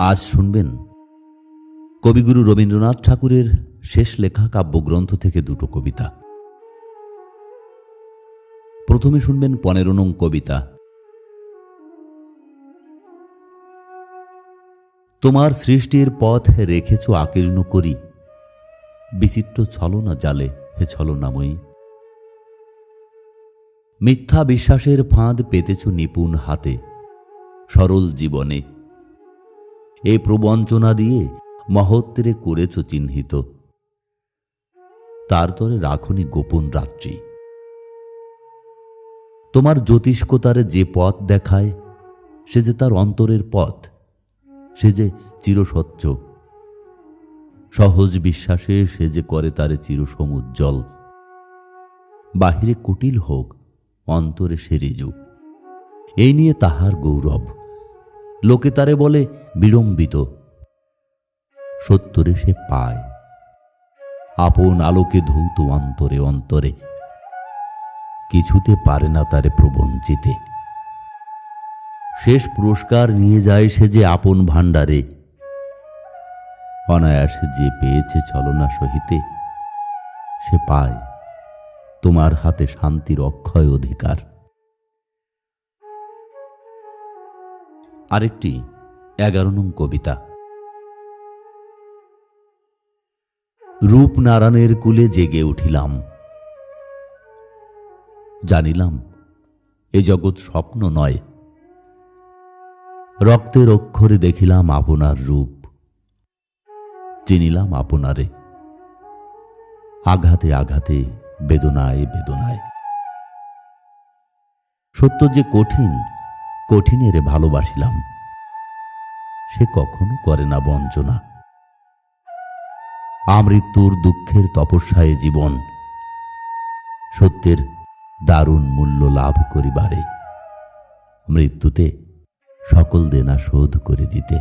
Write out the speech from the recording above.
আজ শুনবেন কবিগুরু রবীন্দ্রনাথ ঠাকুরের শেষ লেখা কাব্যগ্রন্থ থেকে দুটো কবিতা। প্রথমে শুনবেন 15 নং কবিতা। তোমার সৃষ্টির পথ রেখেছ আকীর্ণ করি, বিচিত্র ছলনা জালে হে ছলনাময়ী। মিথ্যা বিশ্বাসের ফাঁদ পেতেছ নিপুণ হাতে, সরল জীবনে এ প্রবঞ্চনা দিয়ে মহত্ত্বে করেছ চিহ্নিত। তার তরে রাখনি গোপন রাত্রি। তোমার জ্যোতিষ্কতারে যে পথ দেখায়, সে যে তার অন্তরের পথ, সে যে চিরস্বচ্ছ। সহজ বিশ্বাসে সে যে করে তারে চিরসমুজ্জ্বল। বাহিরে কুটিল হোক, অন্তরে সে ঋজু, এই নিয়ে তাহার গৌরব। লোকে তারে বলে বিড়ম্বিত, সত্তরে সে পায় আপন আলোকে ধৌত অন্তরে অন্তরে। কিছুতে পারে না তারে প্রবঞ্চিতে। শেষ পুরস্কার নিয়ে যায় সে যে আপন ভাণ্ডারে। অনায়াসে যে পেয়েছে ছলনা সহিতে, সে পায় তোমার হাতে শান্তির অক্ষয় অধিকার। আরেকটি 11 নং কবিতা। রূপনারায়ণের কুলে জেগে উঠিলাম, জানিলাম এ জগৎ স্বপ্ন নয়। রক্তের অক্ষরে দেখিলাম আপনার রূপ, চিনিলাম আপনারে আঘাতে আঘাতে, বেদনায় বেদনায়। সত্য যে কঠিন, কঠিনেরে ভালোবাসিলাম, সে কখনো করে না বঞ্চনা। আমৃত্যুর দুঃখের তপস্যায় জীবন, সত্যের দারুণ মূল্য লাভ করিবারে, মৃত্যুতে সকল দেনা শোধ করে দিতে।